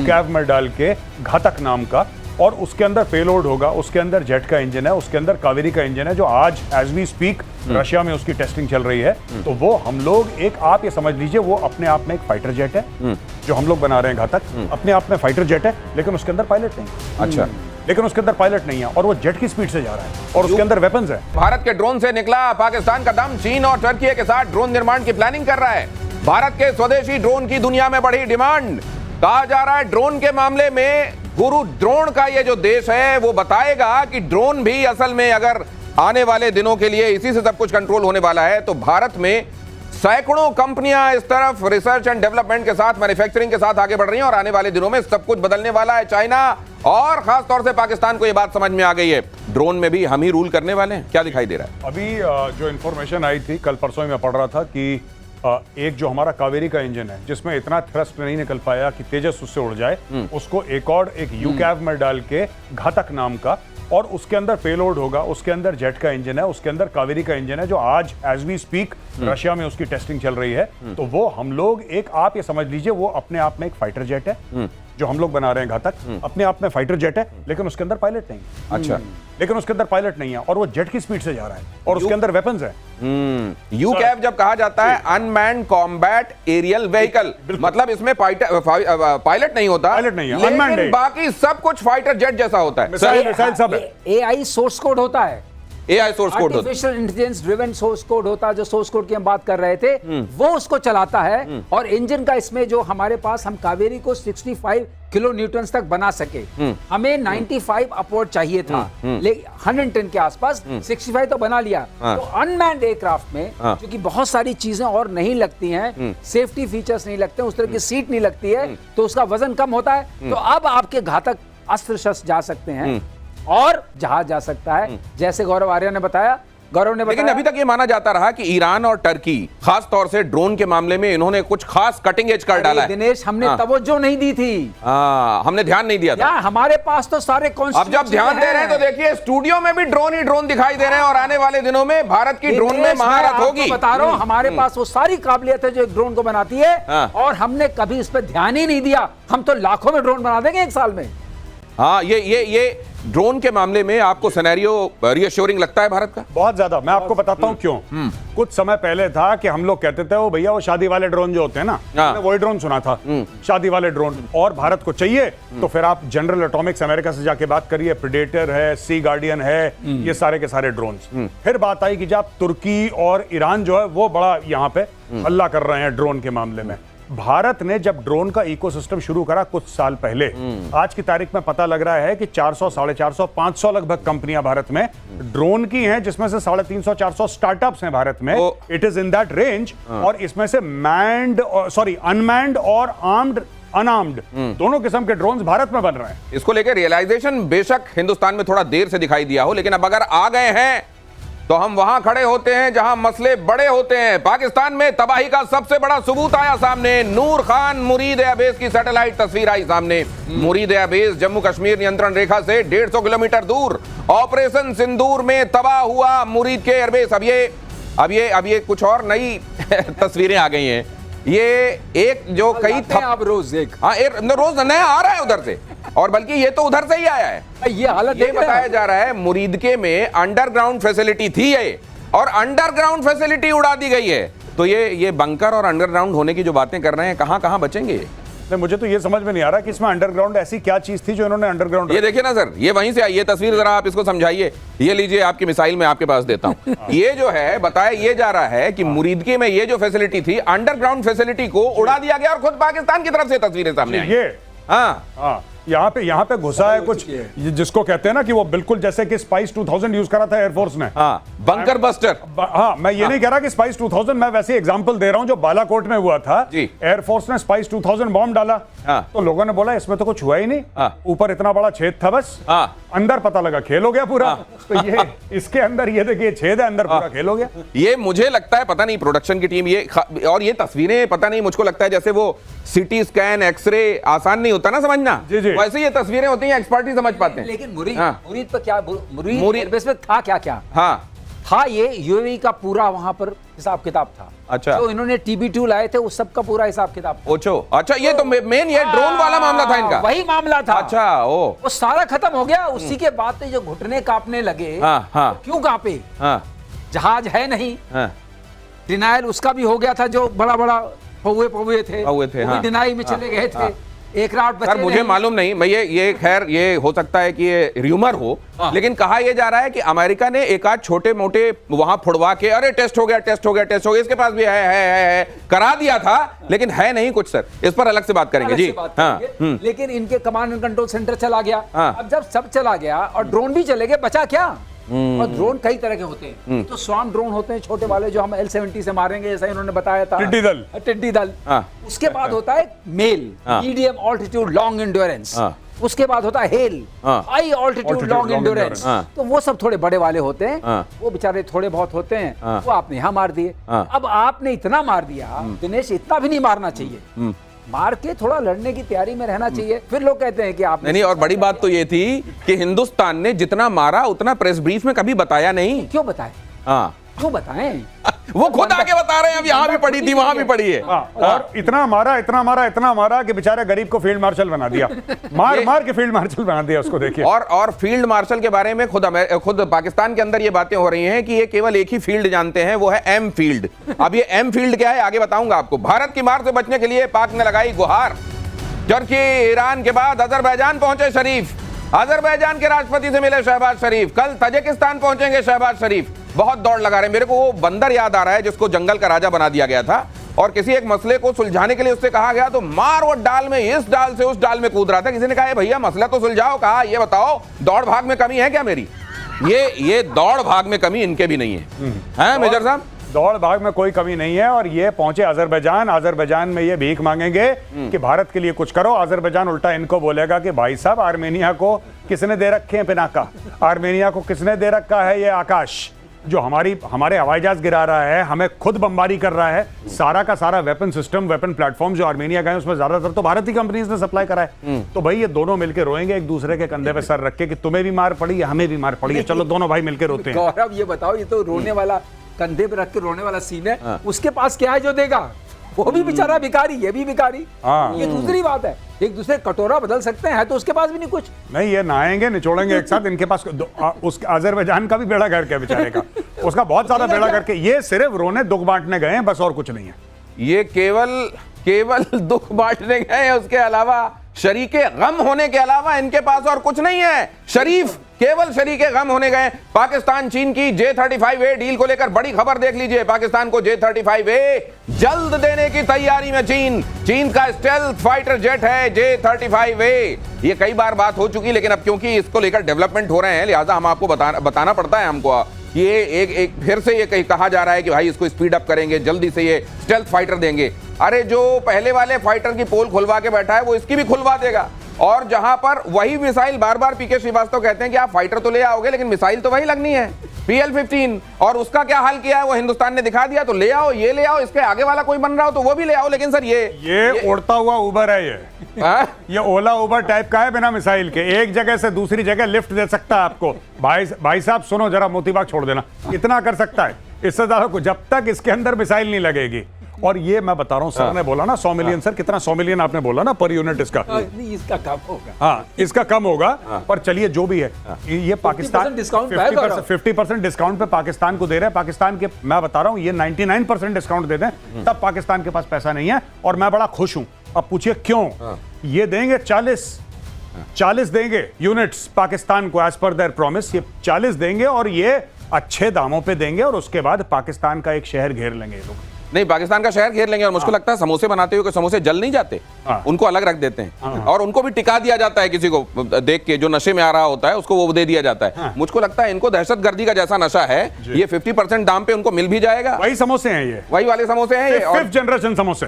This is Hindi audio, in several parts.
यूकैव में डाल के घातक नाम का, और उसके अंदर पेलोड होगा, उसके अंदर जेट का इंजन है, उसके अंदर कावेरी का इंजन है, जो आज एज वी स्पीक रशिया में उसकी टेस्टिंग चल रही है। तो वो हम लोग एक, आप ये समझ लीजिए, वो अपने आप में एक फाइटर जेट है जो हम लोग बना रहे हैं घातक, अपने आप में फाइटर जेट है, लेकिन उसके अंदर पायलट नहीं। अच्छा, लेकिन उसके अंदर पायलट नहीं है और वो जेट की स्पीड से जा रहा है और उसके अंदर वेपन्स है। भारत के ड्रोन से निकला पाकिस्तान का दम। चीन और टर्की के साथ ड्रोन निर्माण की प्लानिंग कर रहा है। भारत के स्वदेशी ड्रोन की दुनिया में बढ़ी डिमांड। कहा जा रहा है ड्रोन के मामले में गुरु द्रोण का ये जो देश है वो बताएगा कि ड्रोन भी असल में अगर आने वाले दिनों के लिए इसी से सब कुछ कंट्रोल होने वाला है, तो भारत में सैकड़ों कंपनियां इस तरफ रिसर्च एंड डेवलपमेंट के साथ, मैन्युफैक्चरिंग के साथ आगे बढ़ रही हैं और आने वाले दिनों में सब कुछ बदलने वाला है। चाइना और खास तौर से पाकिस्तान को यह बात समझ में आ गई है, ड्रोन में भी हम ही रूल करने वाले हैं। क्या दिखाई दे रहा है? अभी जो इंफॉर्मेशन आई थी कल परसों में पढ़ रहा था कि एक जो हमारा कावेरी का इंजन है जिसमें इतना थ्रस्ट नहीं निकल पाया कि तेजस उससे उड़ जाए, उसको एक यूकैव में डाल के घातक नाम का, और उसके अंदर पेलोड होगा, उसके अंदर जेट का इंजन है, उसके अंदर कावेरी का इंजन है, जो आज एज वी स्पीक रशिया में उसकी टेस्टिंग चल रही है। तो वो हम लोग एक, आप ये समझ लीजिए, वो अपने आप में एक फाइटर जेट है जो हम लोग बना रहे हैं घातक, अपने आप में फाइटर जेट है, लेकिन उसके अंदर पायलट नहीं। अच्छा, लेकिन उसके अंदर पायलट नहीं है और वो जेट की स्पीड से जा रहा है और उसके अंदर वेपन्स है। यूकैव जब कहा जाता है अनमैन्ड कॉम्बैट एरियल व्हीकल, मतलब इसमें पायलट नहीं होता, पायलट नहीं है, लेकिन अनमैन्ड बाकी सब कुछ फाइटर जेट जैसा होता है। मिसाइल सब है। एआई सोर्स कोड होता है, एआई सोर्स कोड होता है, artificial intelligence driven source code होता है, जो सोर्स कोड की हम बात कर रहे थे, वो उसको चलाता है। और इंजन का इसमें जो हमारे पास, हम कावेरी को 65 किलो न्यूटन तक बना सके, हमें 95 अपवर्ड चाहिए था, लेकिन 110 के आसपास 65 तो बना लिया। तो अनमैन्ड एयरक्राफ्ट में क्योंकि बहुत सारी चीजें और नहीं लगती हैं, सेफ्टी फीचर्स नहीं लगते, उस तरह की सीट नहीं लगती है, तो उसका वजन कम होता है। तो अब आपके घातक अस्त्र शस्त्र जा सकते हैं और जहाज जा सकता है, जैसे गौरव आर्य ने बताया। लेकिन अभी तक ये माना जाता रहा कि ईरान और टर्की खास तौर से ड्रोन के मामले में इन्होंने कुछ खास कटिंग एज कर डाला है। दिनेश, हमने तवज्जो नहीं दी थी, हमने ध्यान नहीं दिया था। हमारे पास तो सारे अब जब ध्यान दे रहे हैं तो देखिए स्टूडियो में भी ड्रोन ही ड्रोन दिखाई दे रहे हैं और आने वाले दिनों में भारत की ड्रोन में महारत होगी। बता रहा हूं, हमारे पास वो सारी काबिलियत है जो एक ड्रोन को बनाती है, और हमने कभी इस पर ध्यान ही नहीं दिया। हम तो लाखों में ड्रोन बना देंगे एक साल में। हाँ, ये ड्रोन के मामले में आपको सिनेरियो रियश्योरिंग लगता है भारत का? बहुत ज्यादा। मैं आपको बताता हूं क्यों। कुछ समय पहले था कि हम लोग कहते थे वो भैया वो शादी वाले ड्रोन जो होते हैं ना, मैंने वही ड्रोन सुना था, शादी वाले ड्रोन, और भारत को चाहिए तो फिर आप जनरल एटॉमिक्स अमेरिका से जाके बात करिए, प्रेडेटर है, सी गार्डियन है, ये सारे के सारे ड्रोन्स। फिर बात आई कि जब तुर्की और ईरान जो है वो बड़ा यहाँ पे हल्ला कर रहे हैं ड्रोन के मामले में। भारत ने जब ड्रोन का इकोसिस्टम शुरू करा कुछ साल पहले, आज की तारीख में पता लग रहा है कि 400, 450, 500 लगभग कंपनियां भारत में ड्रोन की हैं, जिसमें से 350, 400 स्टार्टअप्स हैं भारत में। It is in that range. और इसमें से अनमैन्ड और आर्म्ड, अनआर्म्ड दोनों किस्म के ड्रोन्स भारत में बन रहे हैं। इसको लेकर रियलाइजेशन बेशक हिंदुस्तान में थोड़ा देर से दिखाई दिया हो, लेकिन अब अगर आ गए हैं तो हम वहां खड़े होते हैं जहां मसले बड़े होते हैं। पाकिस्तान में तबाही का सबसे बड़ा सबूत आया सामने। नूर खान मुरीद एयरबेस की सैटेलाइट तस्वीर आई सामने। मुरीद एयरबेस जम्मू कश्मीर नियंत्रण रेखा से 150 किलोमीटर दूर ऑपरेशन सिंदूर में तबाह हुआ मुरीद के एयरबेस। अब ये कुछ और नई तस्वीरें आ गई हैं। ये एक जो कई अब रोज एक रोज नया आ रहा है उधर से, और बल्कि ये तो उधर से ही आया है। ये हालत ये बताया जा रहा है मुरीदके में अंडरग्राउंड फैसिलिटी थी ये, और अंडरग्राउंड फैसिलिटी उड़ा दी गई है। तो ये बंकर और अंडरग्राउंड होने की जो बातें कर रहे हैं, कहां बचेंगे? मुझे तो ये समझ में नहीं आ रहा कि इसमें अंडरग्राउंड ऐसी क्या चीज थी जो इन्होंने अंडरग्राउंड। ये देखिए ना सर, ये वहीं से आई, ये तस्वीर जरा आप इसको समझाइए। ये लीजिए, आपकी मिसाइल में आपके पास देता हूं। ये जो है बताया ये जा रहा है कि मुरीदके में ये जो फैसिलिटी थी, अंडरग्राउंड फैसिलिटी को उड़ा दिया गया, और खुद पाकिस्तान की तरफ से तस्वीरें सामने आई। ये हाँ, यहाँ पे घुसा है कुछ, जिसको कहते हैं ना कि वो बिल्कुल जैसे कि स्पाइस 2000 यूज करा था एयरफोर्स ने। Bunker buster. हाँ, मैं ये नहीं कह रहा कि स्पाइस 2000, मैं वैसे एग्जांपल दे रहा हूं जो बालाकोट में हुआ था। एयरफोर्स ने स्पाइस 2000 बॉम्ब डाला, तो लोगों ने बोला इसमें तो कुछ हुआ ही नहीं, ऊपर इतना बड़ा छेद था, बस अंदर पता लगा खेल हो गया पूरा। तो ये इसके अंदर ये देखिए छेद है, अंदर पूरा खेल हो गया। ये मुझे लगता है, पता नहीं प्रोडक्शन की टीम और ये तस्वीरें, पता नहीं, मुझको लगता है जैसे वो सिटी स्कैन, एक्सरे आसान नहीं होता ना समझना, वैसे ये तस्वीरें होती हैं, एक्सपर्ट ही समझ पाते हैं। लेकिन मुरीद पर क्या, मुरीद एयरबेस में था क्या? हाँ, था ये यूएई का पूरा वहां पर हिसाब किताब था। अच्छा। जो इन्होंने TB2 लाए थे उस सब का पूरा हिसाब किताब था। ओछो, अच्छा ये तो मेन ये ड्रोन वाला मामला था इनका। वही मामला था। अच्छा, ओ वो सारा खत्म हो गया। उसी के बाद तो जो घुटने कांपने लगे। हाँ। क्यों कांपे? हाँ, जहाज है नहीं। हाँ, डिनाइल उसका भी हो गया था, जो बड़ा बड़ा पौवे थे, हाँ, डिनाई में चले गए थे। एक रात बचे सर मुझे नहीं। मालूम नहीं, मैं ये खैर ये हो सकता है कि ये र्यूमर हो, लेकिन कहा यह जा रहा है कि अमेरिका ने एक आध छोटे मोटे वहां फुड़वा के अरे टेस्ट हो गया, इसके पास भी है करा दिया था, लेकिन है नहीं कुछ। सर इस पर अलग से बात करेंगे जी। हाँ, लेकिन इनके कमांड एंड कंट्रोल सेंटर चला गया। हाँ। अब जब सब चला गया और ड्रोन भी चले गए, बचा क्या? और ड्रोन कई तरह के होते हैं। तो स्वाम ड्रोन होते हैं छोटे वाले, जो हम L-70 से मारेंगे, जैसा इन्होंने बताया था। टिड्डी दल। हाँ। उसके बाद होता है MALE, medium altitude long endurance. उसके बाद होता है HALE, high altitude long endurance. तो वो सब थोड़े बड़े वाले होते हैं। वो बेचारे थोड़े बहुत होते हैं। वो आपने यहाँ मार दिए। अब आपने इतना मार दिया, दिनेश, इतना भी नहीं मारना चाहिए। मार के थोड़ा लड़ने की तैयारी में रहना चाहिए। फिर लोग कहते हैं कि आप नहीं, और बड़ी बात तो ये थी कि हिंदुस्तान ने जितना मारा उतना प्रेस ब्रीफ में कभी बताया नहीं। क्यों बताएं? हाँ, क्यों बताएं? वो खुद आके बता रहे हैं। अब यहाँ भी पड़ी थी, वहां भी पड़ी है। और इतना मारा कि बेचारे गरीब को फील्ड मार्शल बना दिया। मार के फील्ड मार्शल बना दिया उसको। देखिए, और फील्ड मार्शल के बारे में खुद पाकिस्तान के अंदर ये बातें हो रही हैं कि ये केवल एक ही फील्ड जानते हैं, वो है एम फील्ड। अब ये एम फील्ड क्या है आगे बताऊंगा आपको। भारत की मार से बचने के लिए पाक ने लगाई गुहार। तुर्की, ईरान के बाद अजरबैजान पहुंचे शरीफ। अजरबैजान के राष्ट्रपति से मिले शहबाज शरीफ। कल तजिकिस्तान पहुंचेंगे शहबाज शरीफ। बहुत दौड़ लगा रहे हैं। मेरे को वो बंदर याद आ रहा है जिसको जंगल का राजा बना दिया गया था, और किसी एक मसले को सुलझाने के लिए उससे कहा गया तो मार वो डाल में, इस डाल से उस डाल में कूद रहा था। किसी ने कहा भैया मसला तो सुलझाओ। कहा ये बताओ दौड़ भाग में कमी है क्या मेरी? ये दौड़ भाग में कमी इनके भी नहीं है मेजर साहब? दौड़ भाग में कोई कमी नहीं है। और ये पहुंचे अजरबैजान में ये भीख मांगेंगे कि भारत के लिए कुछ करो। अजरबैजान उल्टा इनको बोलेगा कि भाई साहब, आर्मेनिया को किसने दे रखे हैं पिनाका? आर्मेनिया को किसने दे रखा है ये आकाश, जो हमारे हवाई जहाज गिरा रहा है, हमें खुद बमबारी कर रहा है। सारा का सारा वेपन सिस्टम, वेपन प्लेटफॉर्म जो आर्मेनिया का है, उसमें ज्यादातर तो भारत की कंपनीज ने सप्लाई करा है। तो भाई ये दोनों मिलकर रोएंगे एक दूसरे के कंधे पे सर रख के कि तुम्हें भी मार पड़ी है, हमें भी मार पड़ी है, चलो दोनों भाई मिलकर रोते हैं। गौरव, ये बताओ, ये तो रोने वाला, कंधे पे रख के रोने वाला सीन है। उसके पास क्या है जो देगा? वो भी बेचारा भिखारी, ये भी भिखारी। ये दूसरी बात है। एक दूसरे कटोरा बदल सकते हैं, तो उसके पास भी नहीं कुछ। नहीं, ये नहाएंगे निचोड़ेंगे एक साथ। इनके पास उस अजरबैजान का भी बेड़ा गर्क है बेचारे का, उसका बहुत ज्यादा बेड़ा गर्क है। ये सिर्फ रोने दुख बांटने गए हैं, बस और कुछ नहीं है। ये केवल दुख बांटने गए हैं, उसके अलावा शरीके गम होने के अलावा इनके पास और कुछ नहीं है। शरीफ केवल शरीके गम होने गए। पाकिस्तान चीन की J-35A डील को लेकर बड़ी खबर देख लीजिए। पाकिस्तान को J-35A जल्द देने की तैयारी में चीन का स्टेल्थ फाइटर जेट है J-35A। ये कई बार बात हो चुकी, लेकिन अब क्योंकि इसको लेकर डेवलपमेंट हो रहे हैं, लिहाजा हम आपको बताना पड़ता है हमको। ये एक फिर से ये कहा जा रहा है कि भाई इसको स्पीड अप करेंगे, जल्दी से ये स्टेल्थ फाइटर देंगे। अरे जो पहले वाले फाइटर की पोल खुलवा के बैठा है, वो इसकी भी खुलवा देगा। और जहां पर वही मिसाइल, बार बार पीके श्रीवास्तव कहते हैं कि आप फाइटर तो ले आओगे, लेकिन मिसाइल तो वही लगनी है, PL-15। और उसका क्या हाल किया है वो हिंदुस्तान ने दिखा दिया। तो ले आओ, ये ले आओ, इसके आगे वाला कोई बन रहा हो तो वो भी ले आओ। लेकिन सर ये उड़ता हुआ उबर है ये ओला उबर टाइप का है, बिना मिसाइल के एक जगह से दूसरी जगह लिफ्ट दे सकता है आपको। भाई साहब सुनो जरा, मोतीबाग छोड़ देना, इतना कर सकता है। इससे ज्यादा को जब तक इसके अंदर मिसाइल नहीं लगेगी। और ये मैं बता रहा हूं, सर ने बोला ना 100 मिलियन, सर कितना 100 मिलियन आपने बोला ना पर यूनिट इसका। इसका कम होगा। हाँ, इसका कम होगा। पर चलिए जो भी है, ये पाकिस्तान 50% डिस्काउंट पे पाकिस्तान को दे रहे हैं। पाकिस्तान के, मैं बता रहा हूं, ये 99% डिस्काउंट दे दें तब पाकिस्तान के पास पैसा नहीं है। और मैं बड़ा खुश हूं। अब पूछिए क्यों? ये देंगे 40 देंगे यूनिट्स पाकिस्तान को एज पर देयर प्रॉमिस। ये 40 देंगे और ये अच्छे दामों पे देंगे, और उसके बाद पाकिस्तान का एक शहर घेर लेंगे ये लोग। नहीं, पाकिस्तान का शहर घेर लेंगे। और मुझको लगता है समोसे बनाते हुए समोसे जल नहीं जाते, उनको अलग रख देते हैं। और उनको भी टिका दिया जाता है, किसी को देख के जो नशे में आ रहा होता है उसको वो दे दिया जाता है। मुझको लगता है इनको दहशतगर्दी का जैसा नशा है, ये 50% दाम पे उनको मिल भी जाएगा। वही समोसे हैं, ये वही वाले समोसे हैं। 5th जनरेशन समोसे,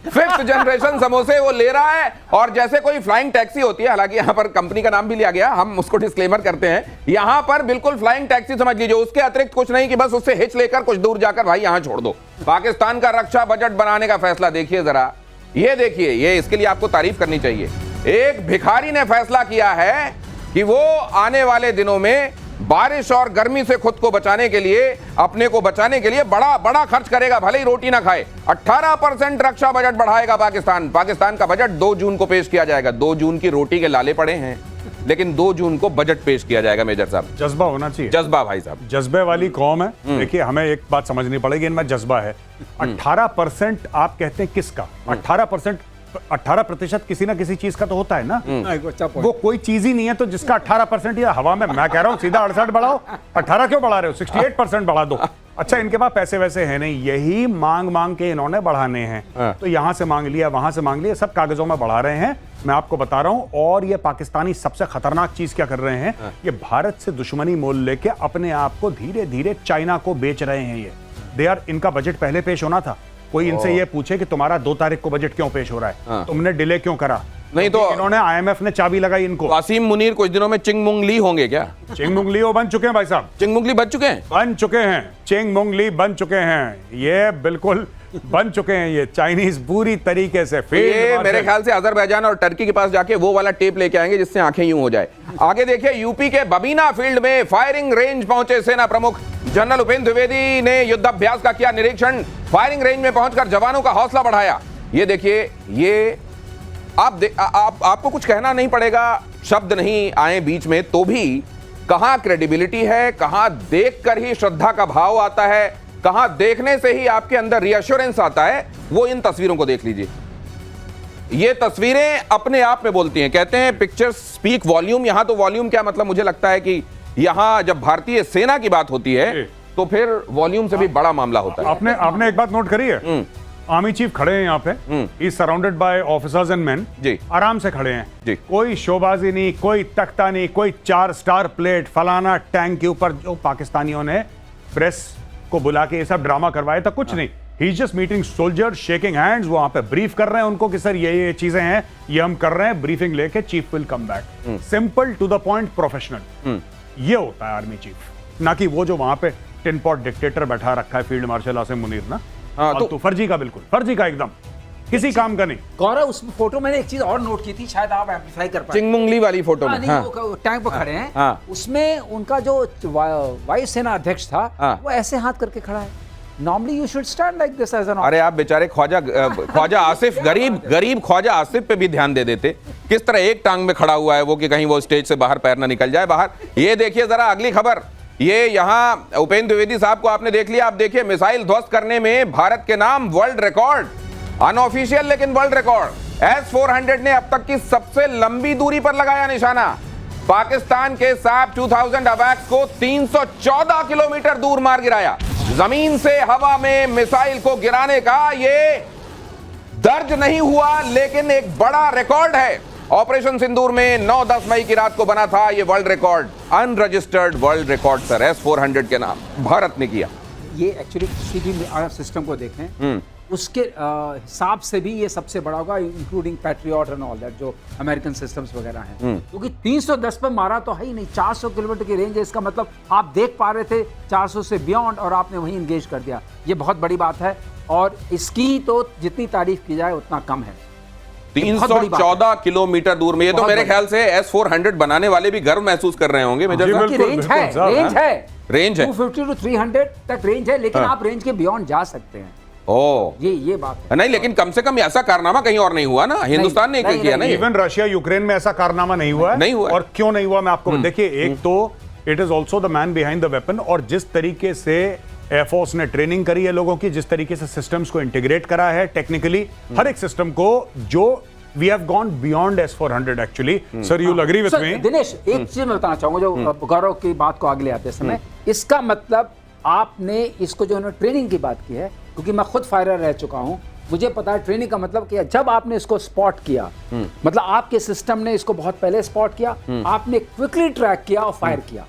5th जनरेशन समोसे वो ले रहा है। और जैसे कोई फ्लाइंग टैक्सी होती है, हालांकि यहाँ पर कंपनी का नाम भी लिया गया, हम उसको डिस्क्लेमर करते हैं, यहाँ पर बिल्कुल फ्लाइंग टैक्सी समझ लीजिए। उसके अतिरिक्त कुछ नहीं कि बस उससे हिच लेकर कुछ दूर जाकर भाई यहाँ छोड़ दो। पाकिस्तान का रक्षा बजट बनाने का फैसला देखिए जरा, ये देखिए, ये इसके लिए आपको तारीफ करनी चाहिए। एक भिखारी ने फैसला किया है कि वो आने वाले दिनों में बारिश और गर्मी से खुद को बचाने के लिए, अपने को बचाने के लिए बड़ा बड़ा खर्च करेगा, भले ही रोटी ना खाए। 18% रक्षा बजट बढ़ाएगा पाकिस्तान। पाकिस्तान का बजट 2 जून को पेश किया जाएगा। 2 जून की रोटी के लाले पड़े हैं, लेकिन 2 जून को बजट पेश किया जाएगा। मेजर साहब, जज्बा होना चाहिए, जज्बा भाई साहब, जज्बे वाली कौम है। देखिए, हमें एक बात समझनी पड़ेगी, इनमें जज्बा है। 18% आप कहते हैं किसका? 18% किसी ना किसी चीज का तो होता है ना। वो कोई चीज ही नहीं है तो जिसका 18% या हवा में। मैं कह रहा हूं सीधा 68 बढ़ाओ, 18 क्यों बढ़ा रहे हो? 68% बढ़ा दो। अच्छा, इनके पास पैसे वैसे है नहीं, यही मांग मांग के इन्होंने बढ़ाने हैं। तो यहां से मांग लिया, वहां से मांग लिया, सब कागजों में बढ़ा रहे हैं। मैं आपको बता रहा हूं। और ये पाकिस्तानी सबसे खतरनाक चीज क्या कर रहे हैं, ये भारत से दुश्मनी मोल लेके अपने आप को धीरे धीरे चाइना को बेच रहे हैं। ये इनका बजट पहले पेश होना था। कोई इनसे ये पूछे कि तुम्हारा 2 तारीख को बजट क्यों पेश हो रहा है, तुमने डिले क्यों करा? नहीं तो इन्होंने, IMF ने चाबी लगाई इनको। वासीम मुनीर कुछ दिनों में चिंगमुंग ली होंगे क्या? चिंगमुंग ली वो बन चुके हैं भाई साहब, चिंगमुंग ली बन चुके हैं, बन चुके हैं, चिंगमुंग ली बन चुके हैं। ये बिल्कुल बन चुके हैं। ये चाइनीज पूरी तरीके से ये मेरे ख्याल से अजरबैजान और टर्की के पास जाके वो वाला टेप लेके आएंगे जिससे आंखें यूं हो जाए। आगे देखिए, यूपी के बबीना फील्ड में फायरिंग रेंज पहुंचे सेना प्रमुख जनरल उपेंद्र द्विवेदी ने युद्धाभ्यास का किया निरीक्षण। फायरिंग रेंज में पहुंचकर जवानों का हौसला बढ़ाया। ये देखिए, ये आपको कुछ कहना नहीं पड़ेगा, शब्द नहीं आए बीच में तो भी कहां क्रेडिबिलिटी है, कहां देखकर ही श्रद्धा का भाव आता है, कहां देखने से ही आपके अंदर रिएश्योरेंस आता है, वो इन तस्वीरों को देख लीजिए। ये तस्वीरें अपने आप में बोलती हैं। कहते हैं पिक्चर्स स्पीक वॉल्यूम। यहां तो वॉल्यूम क्या मतलब, मुझे लगता है कि यहां जब भारतीय सेना की बात होती है तो फिर वॉल्यूम से भी बड़ा मामला होता है। आपने एक बात नोट करी है, आर्मी चीफ खड़े हैं यहाँ पे, is surrounded by officers and men, जी, आराम से खड़े हैं जी। कोई शोबाजी नहीं, कोई तख्ता नहीं, कोई 4 स्टार प्लेट फलाना टैंक के ऊपर जो पाकिस्तानियों ने प्रेस को बुला के ये सब ड्रामा करवाया था, कुछ नहीं। He is just meeting soldiers, shaking hands, वहां पे ब्रीफ कर रहे हैं उनको कि सर ये चीजें हैं, ये हम कर रहे हैं, ब्रीफिंग लेके chief will come back. Simple to the point, professional. ये होता है आर्मी चीफ, ना कि वो जो वहां पे टिन पॉट डिक्टेटर बैठा रखा है फील्ड मार्शल आसिम मुनीर ना। तो फर्जी का, बिल्कुल फर्जी का, एकदम किसी काम का नहीं। गौरव, उस फोटो मैंने एक चीज और नोट की थी, शायद आप एम्प्लीफाई कर पाए। चिंगमुंग ली वाली फोटो में वो टैंक पर खड़े हैं, उसमें उनका जो वायुसेना अध्यक्ष था वो ऐसे हाथ करके खड़ा है। Normally you should stand like this as an. अरे आप बेचारे ख्वाजा आसिफ, गरीब ख्वाजा आसिफ पे भी ध्यान दे देते। किस तरह एक टांग में खड़ा हुआ है वो कि कहीं वो स्टेज से बाहर पैर ना निकल जाए बाहर। ये देखिए जरा अगली खबर। ये यहां उपेंद्र द्विवेदी साहब को आपने देख लिया। आप देखिए, मिसाइल ध्वस्त करने में भारत के नाम वर्ल्ड रिकॉर्ड, अनऑफिशियल लेकिन वर्ल्ड रिकॉर्ड। S-400 ने अब तक की सबसे लंबी दूरी पर लगाया निशाना। पाकिस्तान के SAP 2000 अवैक्स को 314 किलोमीटर दूर मार गिराया। जमीन से हवा में मिसाइल को गिराने का ये दर्ज नहीं हुआ, लेकिन एक बड़ा रिकॉर्ड है। ऑपरेशन सिंदूर में 9-10 मई की रात को बना था ये world record, unregistered world record sir, S-400 के नाम भारत ने किया। ये एक्चुअली किसी भी सिस्टम को देखें उसके हिसाब से भी ये सबसे बड़ा होगा, including patriot and all that, जो अमेरिकन सिस्टम्स वगैरह हैं। क्योंकि 310 पर मारा तो है ही नहीं, 400 किलोमीटर की रेंज है। इसका मतलब आप देख पा रहे थे 400 से बियॉन्ड और आपने वहीं इंगेज कर दिया। ये बहुत बड़ी बात है और इसकी तो जितनी तारीफ की जाए उतना कम है। 314 किलोमीटर दूर में, ये तो मेरे ख्याल से S-400 बनाने वाले भी गर्व महसूस कर रहे होंगे। मेजर साहब, रेंज है 250 to 300 तक रेंज है, लेकिन आप रेंज के बियॉन्ड जा सकते हैं। ये बात है। नहीं, लेकिन कम से कम ऐसा कारनामा कहीं और नहीं हुआ ना, हिंदुस्तान ने किया ना। इवन रशिया यूक्रेन में ऐसा कारनामा नहीं हुआ है। नहीं हुआ। और क्यों नहीं हुआ मैं आपको देखिए, एक तो it is also the man behind the weapon, और जिस तरीके से एयरफोर्स ने ट्रेनिंग करी है लोगों की, जिस तरीके से सिस्टम्स को इंटीग्रेट करा है टेक्निकली, हर एक सिस्टम को, जो we have gone beyond S-400 actually. Sir, you agree with me? Dinesh, एक चीज मैं बताना चाहूंगा, जो गौरव की बात को आगे ले आते समय, इसका मतलब आपने इसको जो ट्रेनिंग की बात की है, क्योंकि मैं खुद फायरर रह चुका हूं, मुझे पता है ट्रेनिंग का मतलब क्या। जब आपने इसको स्पॉट किया, मतलब आपके सिस्टम ने इसको बहुत पहले स्पॉट किया, आपने क्विकली ट्रैक किया और फायर किया।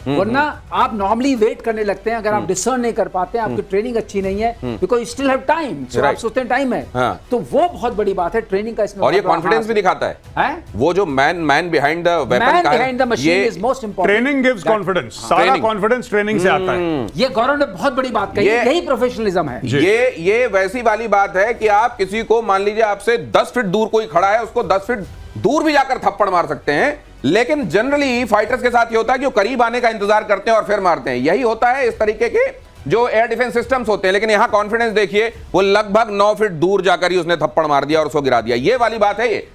वरना आप नॉर्मली वेट करने लगते हैं, अगर आप डिसर्न नहीं कर पाते हैं, आपकी ट्रेनिंग अच्छी नहीं है, because you still have time, so आप सोचते हैं टाइम है। तो वो बहुत बड़ी बात है ट्रेनिंग का इसमें। और ये कॉन्फिडेंस भी दिखाता है, वो जो man behind the weapon, man behind the machine is most important. Training gives confidence, सारा कॉन्फिडेंस ट्रेनिंग से आता है। ये गौरव ने बहुत बड़ी बात कही, यही प्रोफेशनलिज्म है। ये वैसी वाली बात है कि आप किसी को, मान लीजिए आपसे 10 फीट दूर कोई खड़ा है, उसको 10 फीट दूर भी जाकर थप्पड़ मार सकते हैं, लेकिन जनरली फाइटर्स के साथ ये होता है कि वो करीब आने का इंतजार करते हैं और फिर मारते हैं। यही होता है इस तरीके के जो एयर डिफेंस सिस्टम्स होते हैं। लेकिन यहां कॉन्फिडेंस देखिए, वो लगभग 9 फीट दूर जाकर ही उसने थप्पड़ मार दिया और उसको गिरा दिया। ये वाली बात है ये